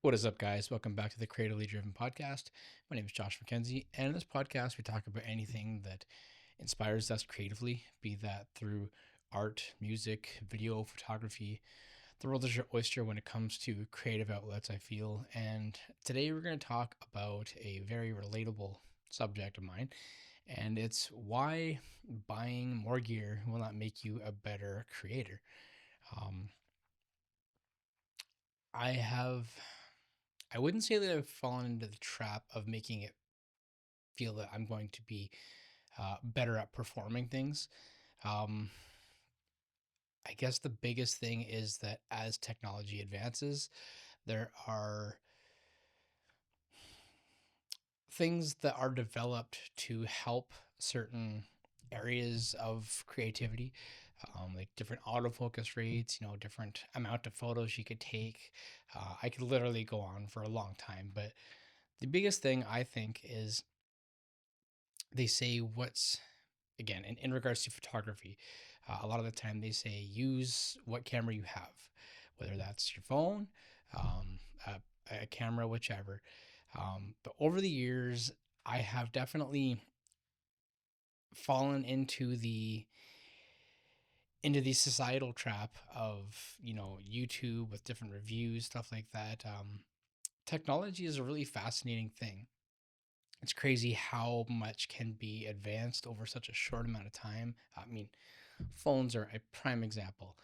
What is up, guys? Welcome back to the Creatively Driven Podcast. My name is Josh McKenzie, and in this podcast, we talk about anything that inspires us creatively, be that through art, music, video, photography. The world is your oyster when it comes to creative outlets, I feel. And today, we're going to talk about a very relatable subject of mine, and it's why buying more gear will not make you a better creator. Um, I have I wouldn't say that I've fallen into the trap of making it feel that I'm going to be better at performing things. Um, I guess the biggest thing is that as technology advances, there are things that are developed to help certain areas of creativity, like different autofocus rates, different amount of photos you could take. I could literally go on for a long time, but the biggest thing I think is they say what's again in regards to photography, a lot of the time they say use what camera you have, whether that's your phone, um, a camera, whichever. But over the years, I have definitely fallen into the societal trap of YouTube with different reviews, stuff like that. Technology is a really fascinating thing. It's crazy how much can be advanced over such a short amount of time. I mean, phones are a prime example.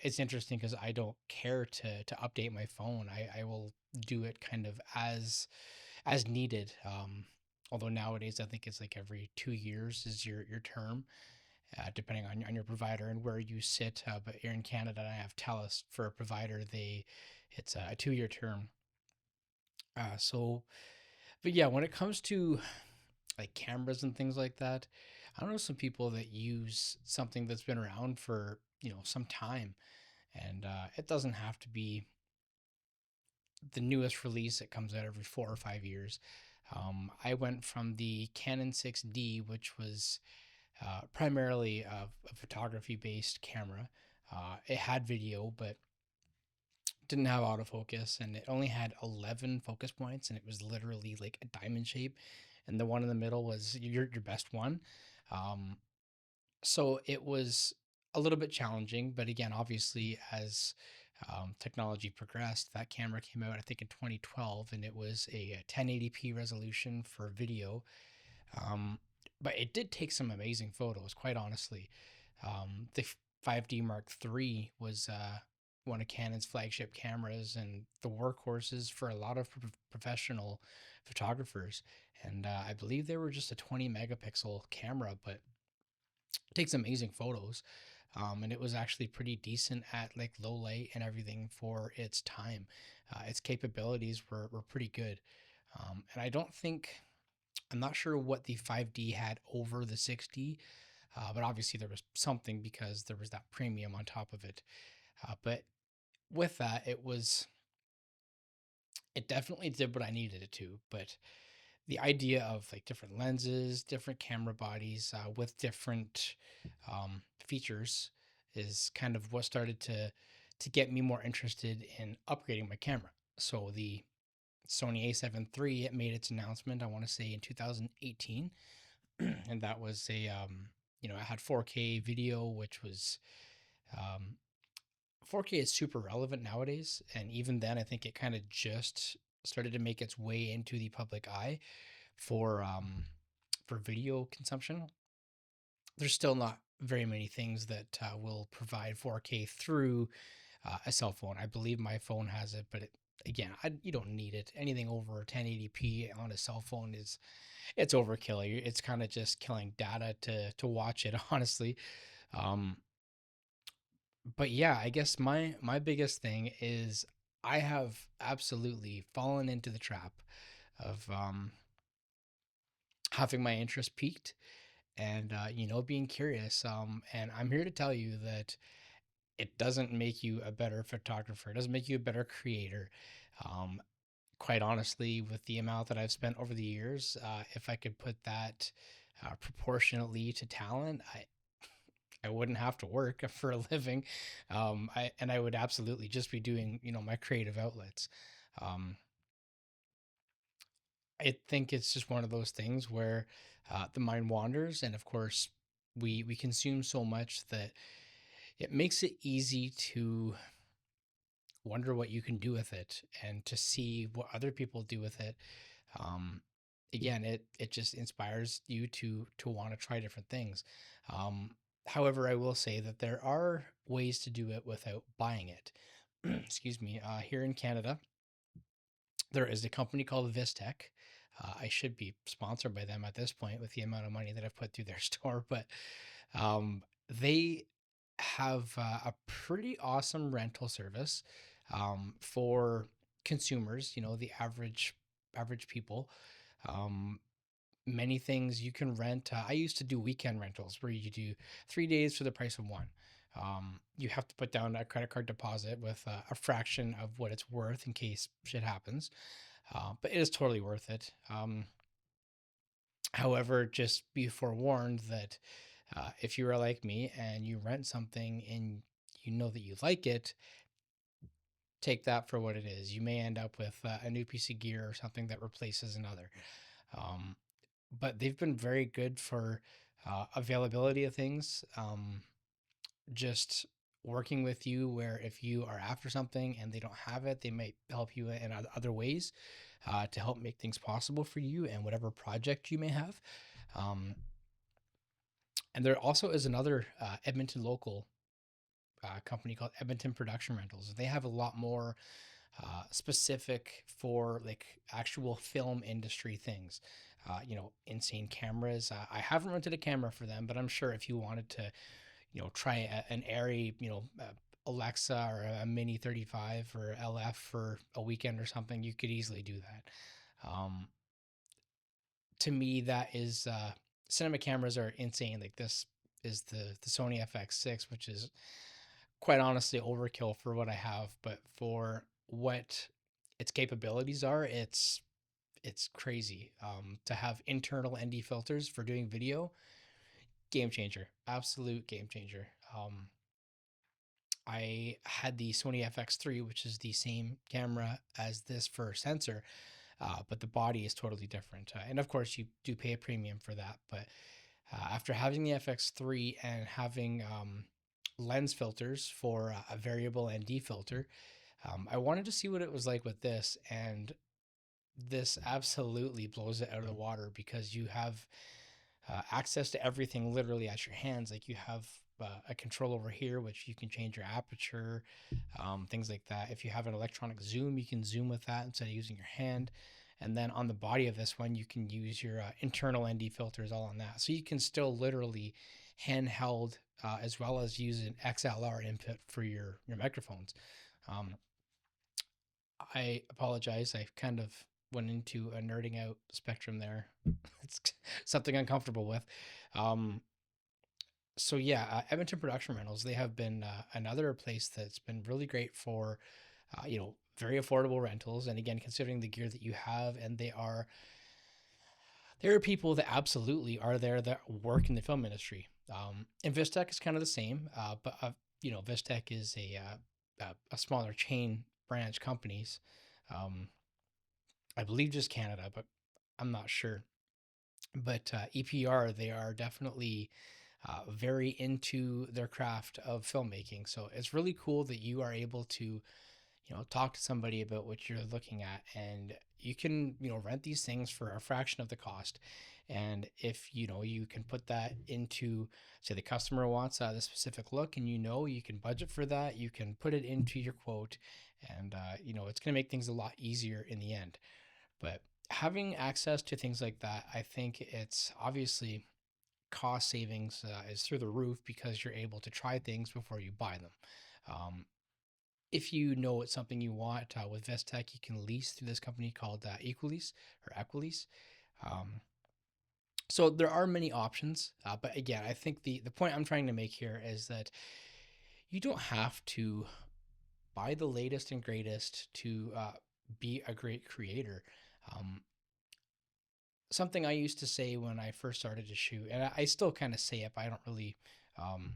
It's interesting because I don't care to update my phone. I will do it kind of as needed. Although nowadays I think it's like every 2 years is your term, depending on your provider and where you sit. But here in Canada, I have TELUS for a provider. It's a 2 year term. But yeah, when it comes to like cameras and things like that, I know some people that use something that's been around for some time, and it doesn't have to be the newest release that comes out every 4 or 5 years. I went from the Canon 6D, which was primarily a photography based camera. It had video, but didn't have autofocus, and it only had 11 focus points, and it was literally like a diamond shape, and the one in the middle was your best one. Um, so it was a little bit challenging, but again, obviously, as technology progressed, that camera came out I think in 2012, and it was a 1080p resolution for video. um, but it did take some amazing photos, quite honestly. The 5D Mark III was one of Canon's flagship cameras and the workhorses for a lot of professional photographers. And I believe they were just a 20 megapixel camera, but it takes amazing photos. And it was actually pretty decent at like low light and everything for its time. Its capabilities were pretty good. And I'm not sure what the 5D had over the 6D, but obviously there was something because there was that premium on top of it. But with that, it definitely did what I needed it to. But the idea of like different lenses, different camera bodies with different features is kind of what started to get me more interested in upgrading my camera. So the Sony A7 III, it made its announcement, I want to say in 2018, and that was it had 4K video, which was um, 4K is super relevant nowadays, and even then, I think it kind of just started to make its way into the public eye for video consumption. There's still not very many things that will provide 4K through a cell phone. I believe my phone has it, but again, you don't need it. Anything over 1080p on a cell phone it's overkill. It's kind of just killing data to watch it, honestly. Um, but yeah, I guess my biggest thing is I have absolutely fallen into the trap of having my interest peaked and being curious. And I'm here to tell you that it doesn't make you a better photographer. It doesn't make you a better creator. Um, Quite honestly, with the amount that I've spent over the years, if I could put that proportionately to talent, I wouldn't have to work for a living. I would absolutely just be doing my creative outlets. Um, I think it's just one of those things where the mind wanders, and of course, we consume so much that it makes it easy to wonder what you can do with it and to see what other people do with it. um, Again, it just inspires you to want to try different things. um, However, I will say that there are ways to do it without buying it. Excuse me. Here in Canada, there is a company called Vistec. I should be sponsored by them at this point with the amount of money that I've put through their store, but um, they have a pretty awesome rental service for consumers. You know, the average people. Um, Many things you can rent. I used to do weekend rentals where you do 3 days for the price of one. You have to put down a credit card deposit with a fraction of what it's worth in case shit happens, but it is totally worth it. However, just be forewarned that if you are like me and you rent something and you know that you like it, take that for what it is. You may end up with a new piece of gear or something that replaces another. Um, but they've been very good for availability of things. Just working with you where if you are after something and they don't have it, they might help you in other ways to help make things possible for you and whatever project you may have. Um, and there also is another Edmonton local company called Edmonton Production Rentals. They have a lot more specific for like actual film industry things. Insane cameras. I haven't rented a camera for them, but I'm sure if you wanted to, try an Airy, Alexa or a Mini 35 or LF for a weekend or something, you could easily do that. To me, that is cinema cameras are insane. Like this is the Sony FX6, which is quite honestly overkill for what I have, but for what its capabilities are, it's crazy. To have internal ND filters for doing video, game changer, absolute game changer. I had the Sony FX3, which is the same camera as this for sensor, but the body is totally different. And of course, you do pay a premium for that. But after having the FX3 and having lens filters for a variable ND filter, I wanted to see what it was like with this. And this absolutely blows it out of the water because you have access to everything literally at your hands. Like you have a control over here, which you can change your aperture, things like that. If you have an electronic zoom, you can zoom with that instead of using your hand. And then on the body of this one, you can use your internal ND filters all on that. So you can still literally handheld as well as use an XLR input for your microphones. Um, I apologize. I kind of went into a nerding out spectrum there. It's something I'm comfortable with. Um, so yeah, Edmonton Production Rentals, they have been another place that's been really great for, very affordable rentals. And again, considering the gear that you have, and there are people that absolutely are there that work in the film industry. And Vistec is kind of the same, but Vistec is a smaller chain branch companies. Um, I believe just Canada, but I'm not sure. But EPR, they are definitely very into their craft of filmmaking. So it's really cool that you are able to, talk to somebody about what you're looking at, and you can, rent these things for a fraction of the cost. And if you can put that into, say, the customer wants the specific look, and you can budget for that, you can put it into your quote, and it's going to make things a lot easier in the end. But having access to things like that, I think it's obviously cost savings is through the roof because you're able to try things before you buy them. Um, if you know it's something you want with Vestec, you can lease through this company called Equilease or Equilease. Um, so there are many options, but again, I think the point I'm trying to make here is that you don't have to buy the latest and greatest to be a great creator. Um, Something I used to say when I first started to shoot, and I still kind of say it, but I don't really. Um,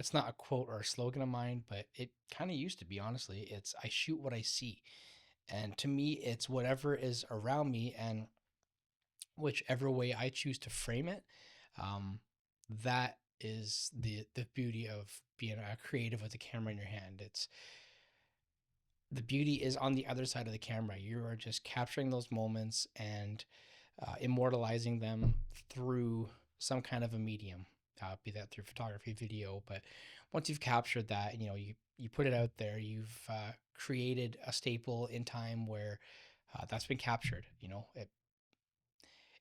it's not a quote or a slogan of mine, but it kind of used to be. Honestly, it's I shoot what I see, And to me, it's whatever is around me, and whichever way I choose to frame it, um, that is the beauty of being a creative with the camera in your hand. It's the beauty is on the other side of the camera. You are just capturing those moments and immortalizing them through some kind of a medium, be that through photography, video. But once you've captured that, you put it out there. You've created a staple in time where that's been captured.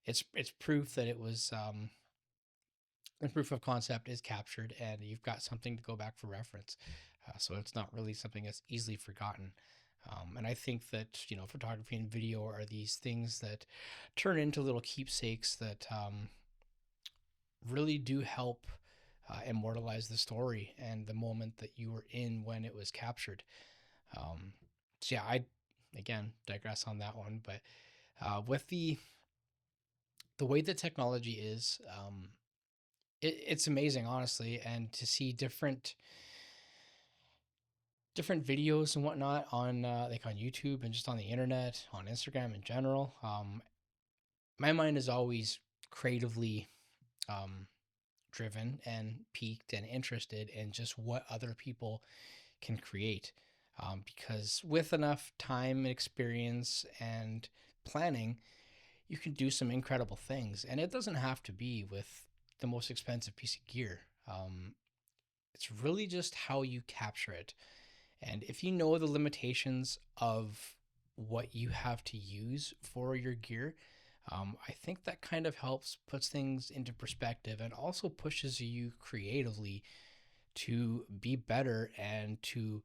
It's proof that it was the proof of concept is captured, and you've got something to go back for reference. So it's not really something that's easily forgotten. And I think that photography and video are these things that turn into little keepsakes that really do help immortalize the story and the moment that you were in when it was captured. So yeah, I again digress on that one, but with the way that technology is, it's amazing, honestly, and to see different videos and whatnot on like on YouTube and just on the internet, on Instagram in general. My mind is always creatively um, driven and piqued and interested in just what other people can create. Because with enough time and experience and planning, you can do some incredible things. And it doesn't have to be with the most expensive piece of gear. It's really just how you capture it. And if you know the limitations of what you have to use for your gear, I think that kind of helps puts things into perspective and also pushes you creatively to be better and to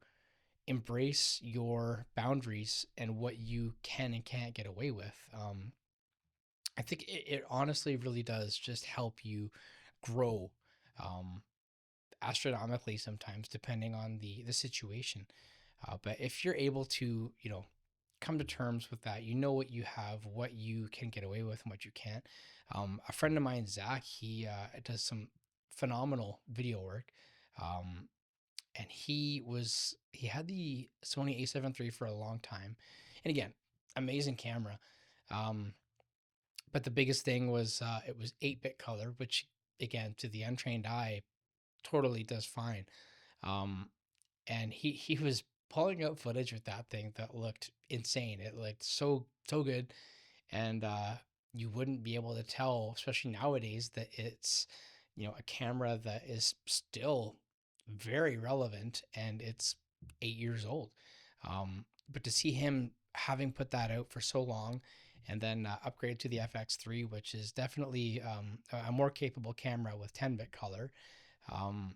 embrace your boundaries and what you can and can't get away with. I think it honestly really does just help you grow um, astronomically sometimes, depending on the situation. But if you're able to, come to terms with that, you know what you have, what you can get away with, and what you can't. A friend of mine, Zach, he does some phenomenal video work. Um, and he had the Sony A7 III for a long time, and again, amazing camera. Um, but the biggest thing was it was 8-bit color, which again to the untrained eye totally does fine. Um, and he was pulling out footage with that thing that looked insane. It looked so good, and you wouldn't be able to tell, especially nowadays, that it's a camera that is still very relevant and it's 8 years old. But to see him having put that out for so long and then upgrade to the FX3, which is definitely a more capable camera with 10-bit color, um,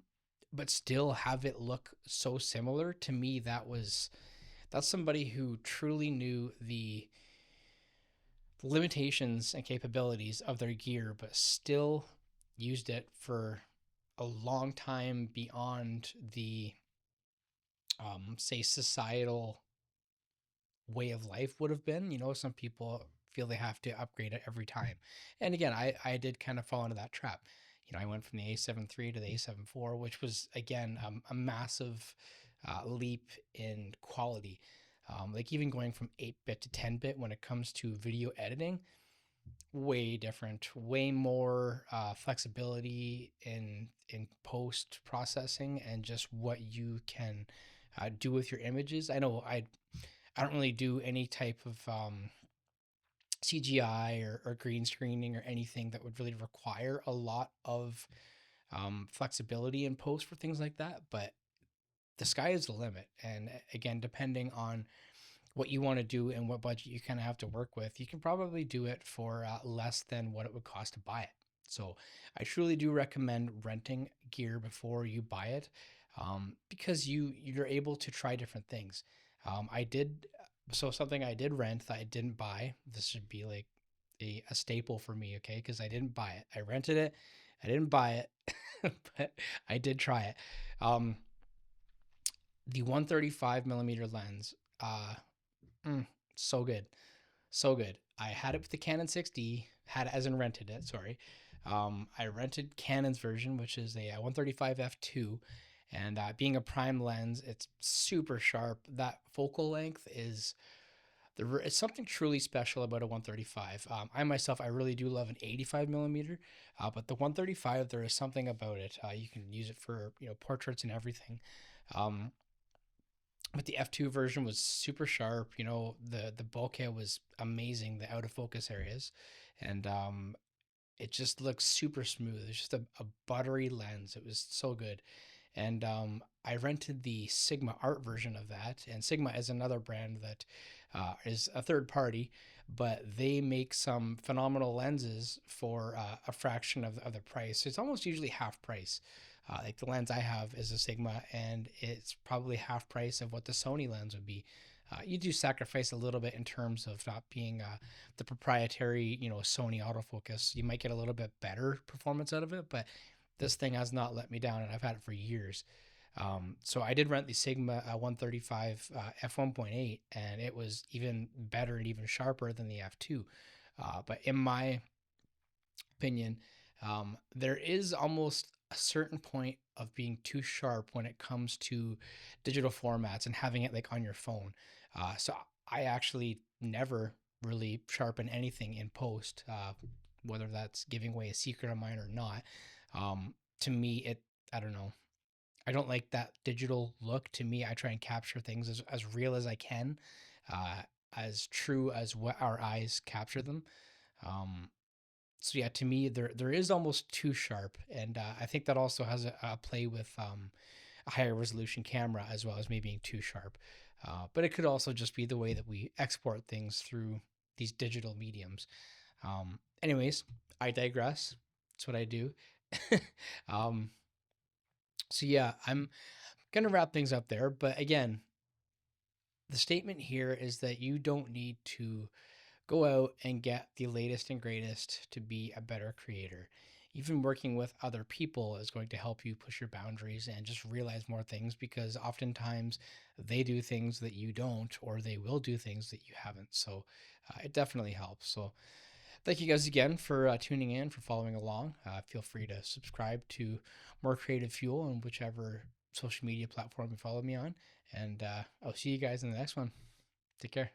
but still have it look so similar to me, that's somebody who truly knew the limitations and capabilities of their gear, but still used it for a long time beyond the say societal way of life would have been. Some people feel they have to upgrade it every time. And again, I did kind of fall into that trap. I went from the A7 III to the A7 IV, which was, again, a massive leap in quality. Like even going from 8-bit to 10-bit when it comes to video editing, way different, way more flexibility in post processing and just what you can do with your images. I know I don't really do any type of CGI or green screening or anything that would really require a lot of flexibility in post for things like that. But the sky is the limit. And again, depending on what you want to do and what budget you kind of have to work with, you can probably do it for less than what it would cost to buy it. So I truly do recommend renting gear before you buy it, because you're able to try different things. I did so something I did rent that I didn't buy. This should be like a staple for me, okay? Because I didn't buy it. I rented it. I didn't buy it, but I did try it. Um, the 135 millimeter lens, mm, so good, so good. I had it with the Canon 6D, had it as in rented it. Sorry, I rented Canon's version, which is a 135 f2, and being a prime lens, it's super sharp. That focal length is It's something truly special about a 135. I myself, I really do love an 85 millimeter, but the 135, there is something about it. You can use it for portraits and everything. Um, but the F2 version was super sharp. The bokeh was amazing. The out of focus areas, and it just looks super smooth. It's just a buttery lens. It was so good. And I rented the Sigma Art version of that. And Sigma is another brand that is a third party, but they make some phenomenal lenses for a fraction of the price. It's almost usually half price. Like the lens I have is a Sigma, and it's probably half price of what the Sony lens would be. You do sacrifice a little bit in terms of not being the proprietary, Sony autofocus. You might get a little bit better performance out of it, but this thing has not let me down, and I've had it for years. So I did rent the Sigma 135 f1.8, and it was even better and even sharper than the f2. But in my opinion, there is almost a certain point of being too sharp when it comes to digital formats and having it like on your phone. So I actually never really sharpen anything in post, whether that's giving away a secret of mine or not. To me, I don't know. I don't like that digital look. To me, I try and capture things as real as I can, uh, as true as what our eyes capture them. Um, so yeah, to me, there is almost too sharp, and I think that also has a play with a higher resolution camera as well as me being too sharp. But it could also just be the way that we export things through these digital mediums. Anyways, I digress. That's what I do. um, so yeah, I'm gonna wrap things up there. But again, the statement here is that you don't need to go out and get the latest and greatest to be a better creator. Even working with other people is going to help you push your boundaries and just realize more things, because oftentimes they do things that you don't, or they will do things that you haven't. So it definitely helps. So thank you guys again for tuning in, for following along. Feel free to subscribe to More Creative Fuel on whichever social media platform you follow me on. And I'll see you guys in the next one. Take care.